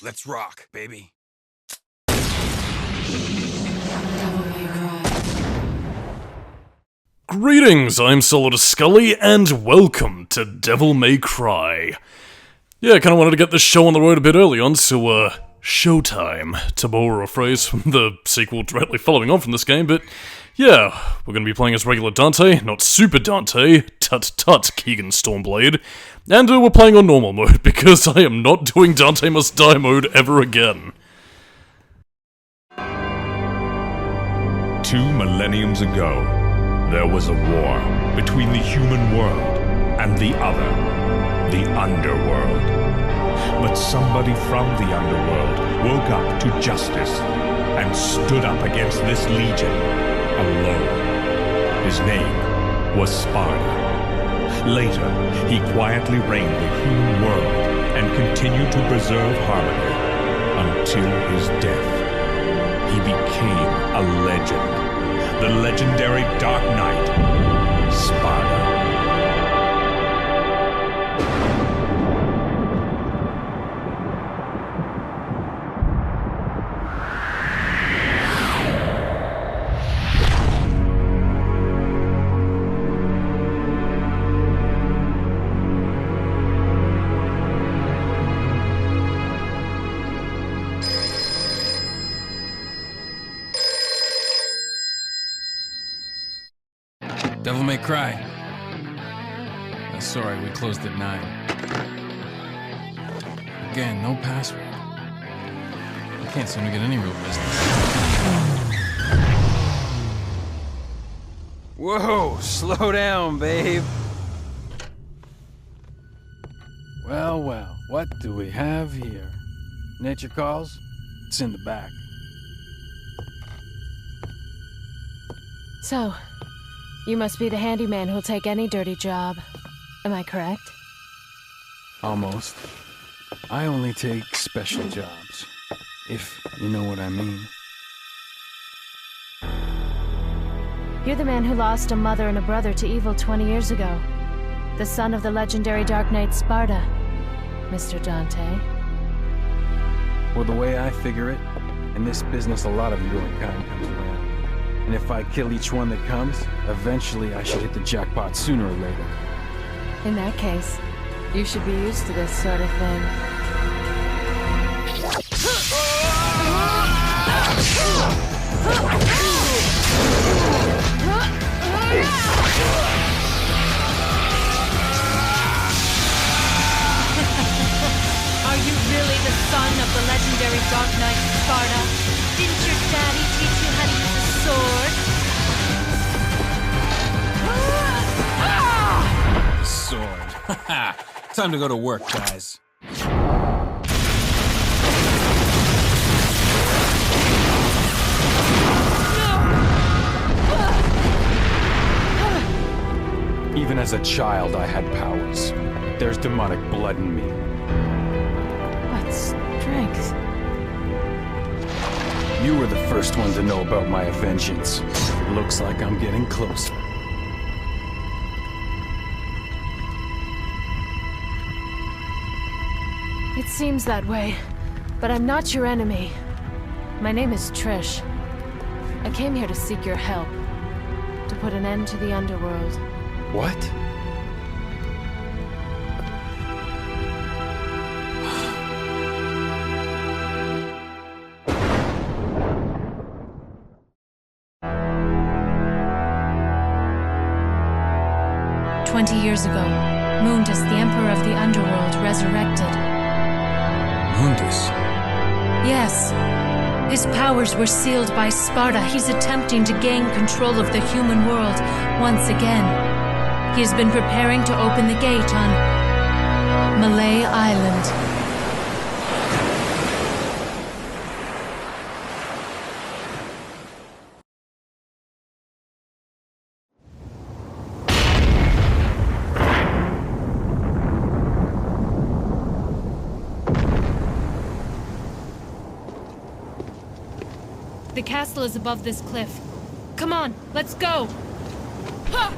Let's rock, baby. Greetings, I'm Solidus-Skully, and welcome to Devil May Cry. Yeah, I kinda wanted to get this show on the road a bit early on, so, showtime, to borrow a phrase from the sequel directly following on from this game, but yeah, we're gonna be playing as regular Dante, not Super Dante, tut-tut, Keegan Stormblade, and we're playing on normal mode, because I am not doing Dante Must Die mode ever again. 2 millenniums ago, there was a war between the human world and the other, the underworld. But somebody from the underworld woke up to justice and stood up against this legion alone. His name was Sparda. Later, he quietly reigned the human world and continued to preserve harmony until his death. He became a legend. The legendary Dark Knight, Sparda. Devil May Cry. Sorry, we closed at 9. Again, no password. I can't seem to get any real business. Whoa, slow down, babe. Well, well, what do we have here? Nature calls? It's in the back. So, you must be the handyman who'll take any dirty job. Am I correct? Almost. I only take special jobs, if you know what I mean. You're the man who lost a mother and a brother to evil 20 years ago. The son of the legendary Dark Knight Sparda, Mr. Dante. Well, the way I figure it, in this business a lot of your kind comes around. And if I kill each one that comes, eventually I should hit the jackpot sooner or later. In that case, you should be used to this sort of thing. Are you really the son of the legendary Dark Knight Sparda? Didn't your daddy teach you how to use a sword? Sword. Haha. Time to go to work, guys. Even as a child, I had powers. There's demonic blood in me. What strength? You were the first one to know about my vengeance. Looks like I'm getting closer. It seems that way, but I'm not your enemy. My name is Trish. I came here to seek your help, to put an end to the underworld. What? "20 years ago, Mundus, the Emperor of the Underworld, resurrected. Mundus? Yes. His powers were sealed by Sparda. He's attempting to gain control of the human world once again. He has been preparing to open the gate on Malay Island. The castle is above this cliff. Come on, let's go! Ha!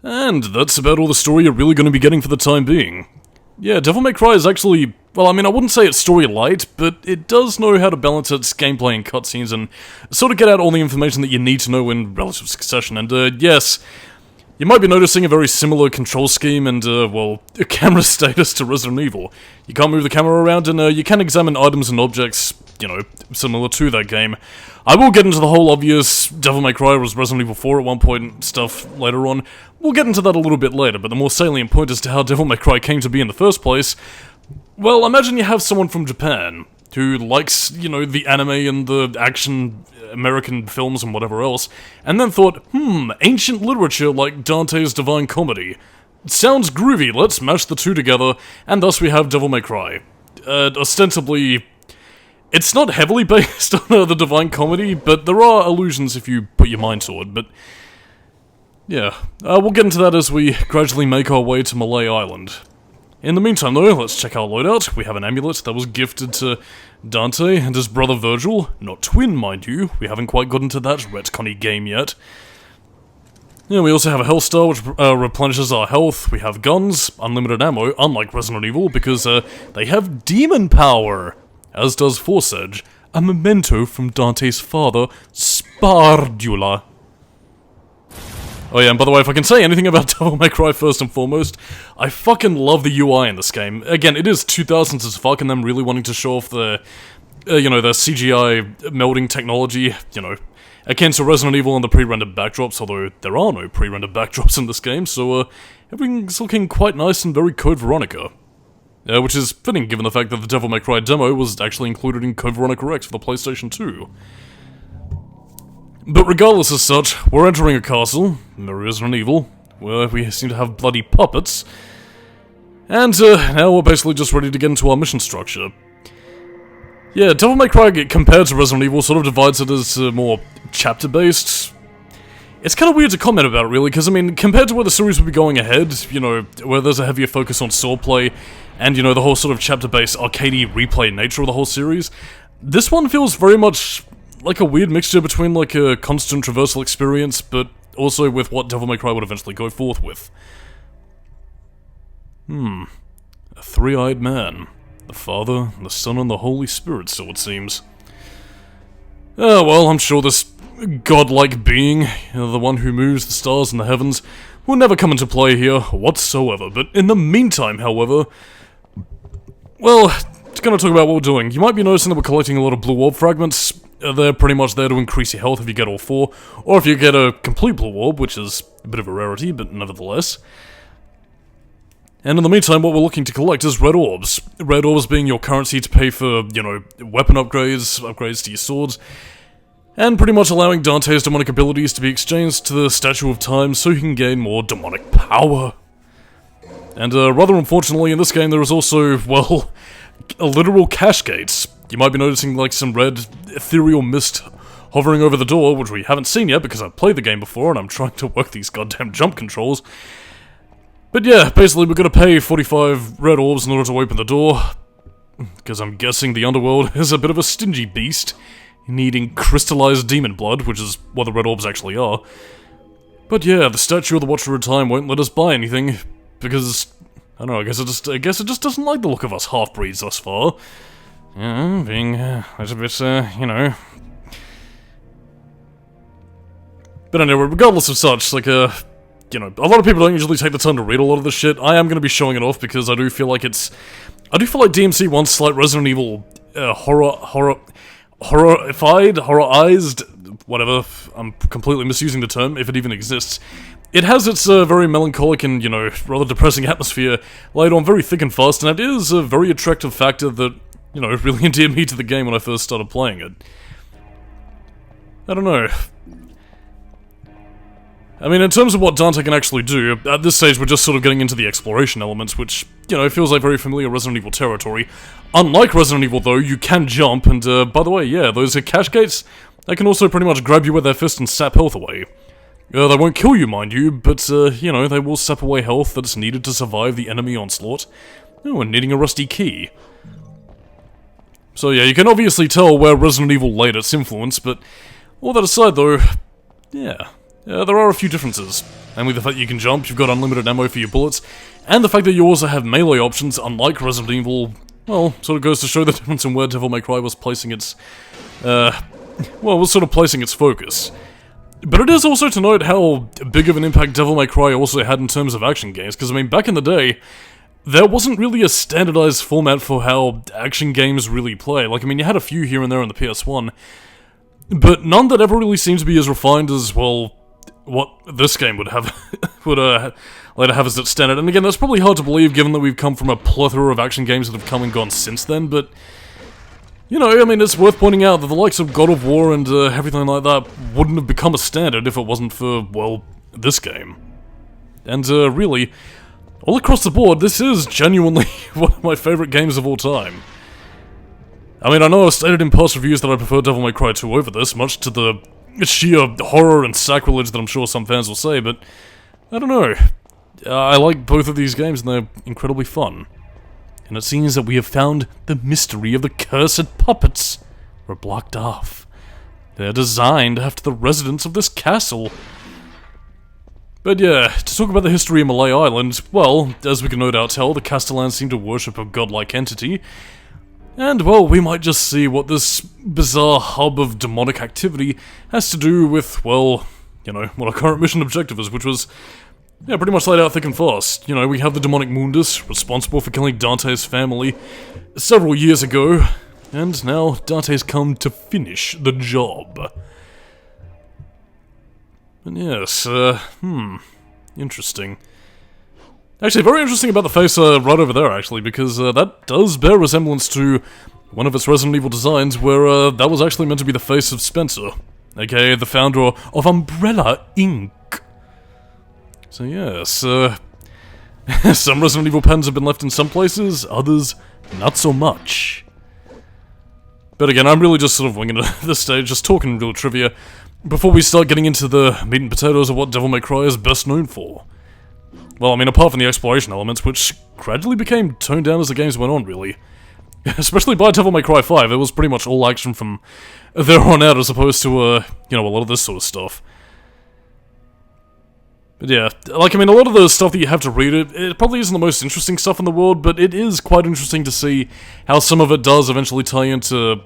And that's about all the story you're really going to be getting for the time being. Yeah, Devil May Cry is actually, well, I mean, I wouldn't say it's story light, but it does know how to balance its gameplay and cutscenes and sort of get out all the information that you need to know in relative succession. And, yes, you might be noticing a very similar control scheme and, well, camera status to Resident Evil. You can't move the camera around, and you can examine items and objects, you know, similar to that game. I will get into the whole obvious Devil May Cry was Resident Evil 4 at one point and stuff later on. We'll get into that a little bit later, but the more salient point as to how Devil May Cry came to be in the first place, well, imagine you have someone from Japan who likes, you know, the anime and the action American films and whatever else, and then thought, ancient literature like Dante's Divine Comedy. Sounds groovy, let's mash the two together, and thus we have Devil May Cry. Ostensibly, it's not heavily based on the Divine Comedy, but there are allusions if you put your mind to it, but yeah, we'll get into that as we gradually make our way to Malay Island. In the meantime, though, let's check our loadout. We have an amulet that was gifted to Dante and his brother Virgil. Not twin, mind you. We haven't quite got into that retconny game yet. Yeah, we also have a health star, which replenishes our health. We have guns, unlimited ammo, unlike Resident Evil, because they have demon power, as does Force Edge, a memento from Dante's father, Spardula. Oh yeah, and by the way, if I can say anything about Devil May Cry first and foremost, I fucking love the UI in this game. Again, it is 2000s as fuck, and them really wanting to show off the, you know, the CGI melding technology, you know, akin to Resident Evil and the pre-rendered backdrops, although there are no pre-rendered backdrops in this game, so, everything's looking quite nice and very Code Veronica. Which is fitting given the fact that the Devil May Cry demo was actually included in Code Veronica X for the PlayStation 2. But regardless as such, we're entering a castle, Resident Evil, where we seem to have bloody puppets, and now we're basically just ready to get into our mission structure. Yeah, Devil May Cry, compared to Resident Evil, sort of divides it as more chapter-based. It's kind of weird to comment about it, really, because, I mean, compared to where the series would be going ahead, you know, where there's a heavier focus on swordplay, and, you know, the whole sort of chapter-based arcadey replay nature of the whole series, this one feels very much like a weird mixture between, like, a constant traversal experience, but also with what Devil May Cry would eventually go forth with. A three-eyed man. The Father, the Son, and the Holy Spirit, so it seems. Oh, well, I'm sure this godlike being, the one who moves the stars in the heavens, will never come into play here whatsoever. But in the meantime, however, well, just gonna talk about what we're doing. You might be noticing that we're collecting a lot of blue orb fragments. They're pretty much there to increase your health if you get all 4, or if you get a complete blue orb, which is a bit of a rarity, but nevertheless. And in the meantime, what we're looking to collect is red orbs. Red orbs being your currency to pay for, you know, weapon upgrades to your swords, and pretty much allowing Dante's demonic abilities to be exchanged to the Statue of Time so he can gain more demonic power. And rather unfortunately, in this game there is also, well, a literal cache gates. You might be noticing, like, some red ethereal mist hovering over the door, which we haven't seen yet because I've played the game before and I'm trying to work these goddamn jump controls. But yeah, basically we're gonna pay 45 red orbs in order to open the door, because I'm guessing the underworld is a bit of a stingy beast, needing crystallized demon blood, which is what the red orbs actually are. But yeah, the Statue of the Watcher of Time won't let us buy anything, because, I don't know, I guess it just doesn't like the look of us half-breeds thus far. Yeah, being a little bit, you know. But anyway, regardless of such, like, you know, a lot of people don't usually take the time to read a lot of this shit. I am going to be showing it off because I do feel like DMC wants slight Resident Evil, horrorized, whatever, I'm completely misusing the term, if it even exists. It has its very melancholic and, you know, rather depressing atmosphere laid on very thick and fast, and it is a very attractive factor that, you know, really endeared me to the game when I first started playing it. I don't know. I mean, in terms of what Dante can actually do, at this stage we're just sort of getting into the exploration elements, which, you know, feels like very familiar Resident Evil territory. Unlike Resident Evil, though, you can jump, and, by the way, yeah, those cache gates, they can also pretty much grab you with their fist and sap health away. They won't kill you, mind you, but, you know, they will sap away health that's needed to survive the enemy onslaught. Oh, and needing a rusty key. So yeah, you can obviously tell where Resident Evil laid its influence, but all that aside, though, yeah. there are a few differences. Namely the fact you can jump, you've got unlimited ammo for your bullets, and the fact that you also have melee options, unlike Resident Evil, well, sort of goes to show the difference in where Devil May Cry was placing its, was sort of placing its focus. But it is also to note how big of an impact Devil May Cry also had in terms of action games, because I mean, back in the day, there wasn't really a standardized format for how action games really play. Like, I mean, you had a few here and there on the PS1, but none that ever really seemed to be as refined as, well, what this game would have, later have as its standard. And again, that's probably hard to believe given that we've come from a plethora of action games that have come and gone since then, but, you know, I mean, it's worth pointing out that the likes of God of War and everything like that wouldn't have become a standard if it wasn't for, well, this game. And, really, all across the board, this is genuinely one of my favourite games of all time. I mean, I know I've stated in past reviews that I prefer Devil May Cry 2 over this, much to the sheer horror and sacrilege that I'm sure some fans will say, but I don't know. I like both of these games and they're incredibly fun. And it seems that we have found the mystery of the cursed puppets were blocked off. They're designed after the residents of this castle. But yeah, to talk about the history of Malay Island, well, as we can no doubt tell, the Castellans seem to worship a godlike entity. And, well, we might just see what this bizarre hub of demonic activity has to do with, well, you know, what our current mission objective is, which was, yeah, pretty much laid out thick and fast. You know, we have the demonic Mundus, responsible for killing Dante's family several years ago, and now Dante's come to finish the job. And yes, interesting. Actually, very interesting about the face right over there, actually, because that does bear resemblance to one of its Resident Evil designs, where that was actually meant to be the face of Spencer, aka the founder of Umbrella Inc. So yes, some Resident Evil pens have been left in some places, others not so much. But again, I'm really just sort of winging it at this stage, just talking real trivia, before we start getting into the meat and potatoes of what Devil May Cry is best known for. Well, I mean, apart from the exploration elements, which gradually became toned down as the games went on, really. Especially by Devil May Cry 5, it was pretty much all action from there on out, as opposed to, you know, a lot of this sort of stuff. But yeah, like, I mean, a lot of the stuff that you have to read, it probably isn't the most interesting stuff in the world, but it is quite interesting to see how some of it does eventually tie into,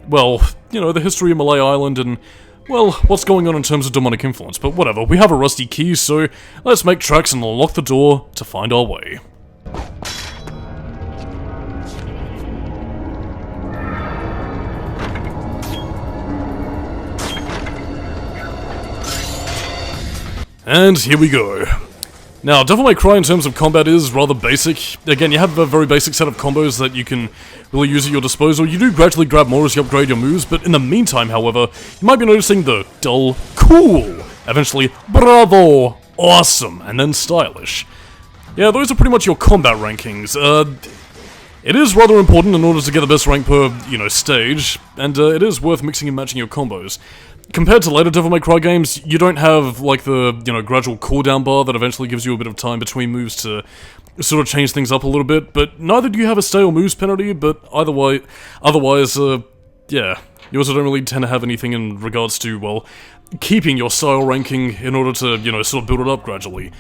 well, you know, the history of Malay Island and, well, what's going on in terms of demonic influence. But whatever, we have a rusty key, so let's make tracks and unlock the door to find our way. And here we go. Now, Devil May Cry in terms of combat is rather basic. Again, you have a very basic set of combos that you can really use at your disposal. You do gradually grab more as you upgrade your moves, but in the meantime, however, you might be noticing the dull, cool, eventually bravo, awesome, and then stylish. Yeah, those are pretty much your combat rankings. It is rather important in order to get the best rank per, you know, stage, and it is worth mixing and matching your combos. Compared to later Devil May Cry games, you don't have, like, the, you know, gradual cooldown bar that eventually gives you a bit of time between moves to sort of change things up a little bit, but neither do you have a stale moves penalty, but otherwise, yeah, you also don't really tend to have anything in regards to, well, keeping your style ranking in order to, you know, sort of build it up gradually.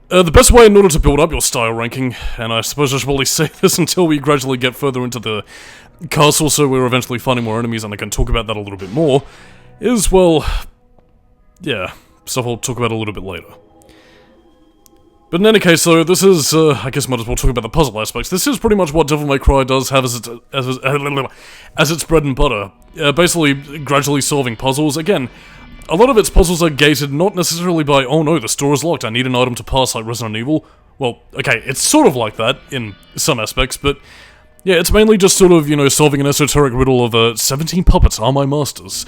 The best way in order to build up your style ranking, and I suppose I should probably say this until we gradually get further into the castle, so we're eventually finding more enemies, and I can talk about that a little bit more, is, well, yeah, stuff I'll talk about a little bit later. But in any case, though, this is, I guess might as well talk about the puzzle aspects. This is pretty much what Devil May Cry does have as its bread and butter. Basically, gradually solving puzzles. Again, a lot of its puzzles are gated not necessarily by, oh no, the store is locked, I need an item to pass like Resident Evil. Well, okay, it's sort of like that in some aspects, but yeah, it's mainly just sort of, you know, solving an esoteric riddle of 17 puppets are my masters.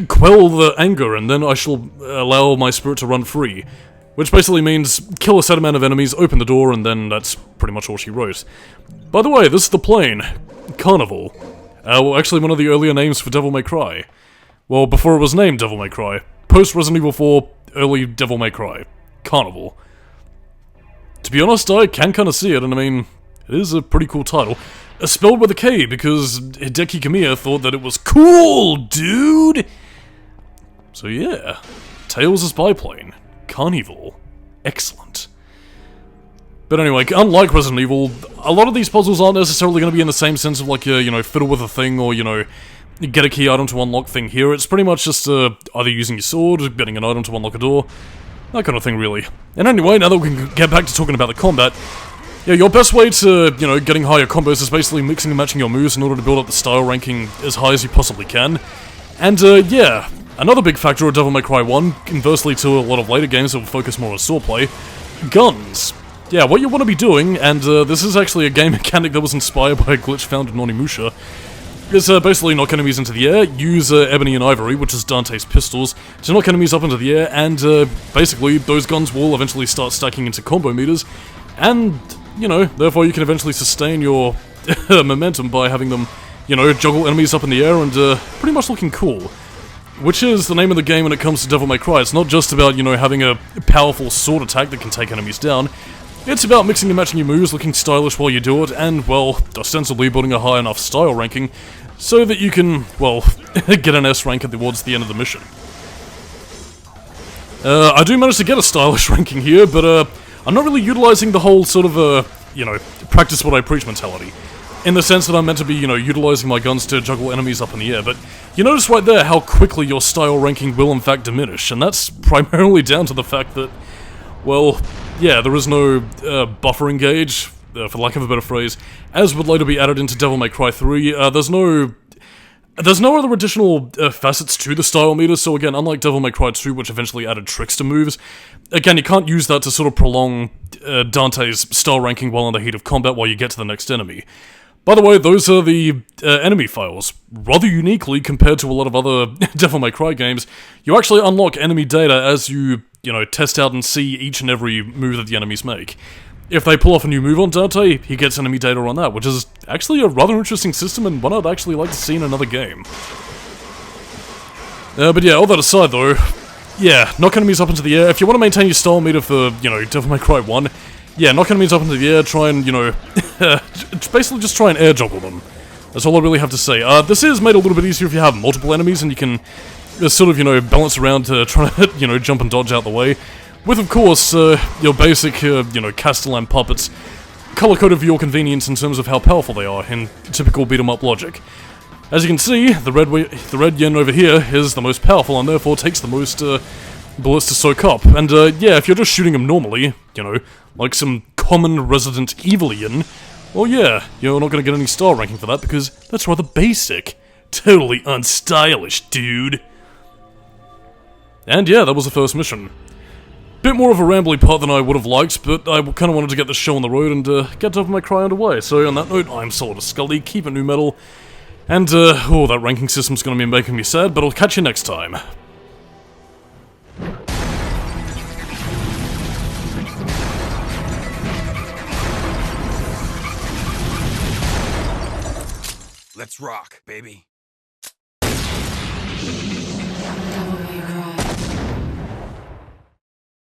Quell the anger, and then I shall allow my spirit to run free. Which basically means kill a set amount of enemies, open the door, and then that's pretty much all she wrote. By the way, this is the plane. Carnival. Well, actually one of the earlier names for Devil May Cry. Well, before it was named Devil May Cry. Post Resident Evil 4, early Devil May Cry. Carnival. To be honest, I can kind of see it, and I mean, it is a pretty cool title. Spelled with a K, because Hideki Kamiya thought that it was cool, dude! So yeah, Tails' biplane. Carnival. Excellent. But anyway, unlike Resident Evil, a lot of these puzzles aren't necessarily going to be in the same sense of like, you know, fiddle with a thing or, you know, get a key item to unlock thing here. It's pretty much just either using your sword, getting an item to unlock a door, that kind of thing really. And anyway, now that we can get back to talking about the combat, yeah, your best way to, you know, getting higher combos is basically mixing and matching your moves in order to build up the style ranking as high as you possibly can. And yeah, another big factor of Devil May Cry 1, conversely to a lot of later games that will focus more on swordplay, guns. Yeah, what you want to be doing, and this is actually a game mechanic that was inspired by a glitch found in Onimusha, is basically knock enemies into the air, use Ebony and Ivory, which is Dante's pistols, to knock enemies up into the air, and basically those guns will eventually start stacking into combo meters, and, you know, therefore you can eventually sustain your momentum by having them, you know, juggle enemies up in the air and pretty much looking cool. Which is the name of the game when it comes to Devil May Cry. It's not just about, you know, having a powerful sword attack that can take enemies down. It's about mixing and matching your moves, looking stylish while you do it, and, well, ostensibly building a high enough style ranking so that you can, well, get an S rank towards the end of the mission. I do manage to get a stylish ranking here, but I'm not really utilizing the whole sort of, you know, practice what I preach mentality. In the sense that I'm meant to be, you know, utilizing my guns to juggle enemies up in the air, but you notice right there how quickly your style ranking will in fact diminish, and that's primarily down to the fact that, well, yeah, there is no buffering gauge, for lack of a better phrase, as would later be added into Devil May Cry 3. There's no other additional facets to the style meter, so again, unlike Devil May Cry 2, which eventually added trickster moves, again, you can't use that to sort of prolong Dante's style ranking while in the heat of combat while you get to the next enemy. By the way, those are the enemy files. Rather uniquely, compared to a lot of other Devil May Cry games, you actually unlock enemy data as you know, test out and see each and every move that the enemies make. If they pull off a new move on Dante, he gets enemy data on that, which is actually a rather interesting system and one I'd actually like to see in another game. But yeah, all that aside though, yeah, knock enemies up into the air. If you want to maintain your style meter for, you know, Devil May Cry 1, yeah, knock enemies up into the air, try and, you know, basically just try and air juggle them. That's all I really have to say. This is made a little bit easier if you have multiple enemies and you can sort of, you know, balance around to try to, you know, jump and dodge out the way. With, of course, your basic, you know, Castellan puppets, color-coded for your convenience in terms of how powerful they are in typical beat-em-up logic. As you can see, the red yen over here is the most powerful and therefore takes the most bullets to soak up. And yeah, if you're just shooting them normally, you know, like some common Resident Evil-yen, well yeah, you're not going to get any star ranking for that because that's rather basic. Totally unstylish, dude. And yeah, that was the first mission. Bit more of a rambly part than I would have liked, but I kind of wanted to get this show on the road and get Devil May Cry underway. So on that note, I'm Solidus-Skully, keep it new metal, and oh, that ranking system's going to be making me sad, but I'll catch you next time. Let's rock, baby.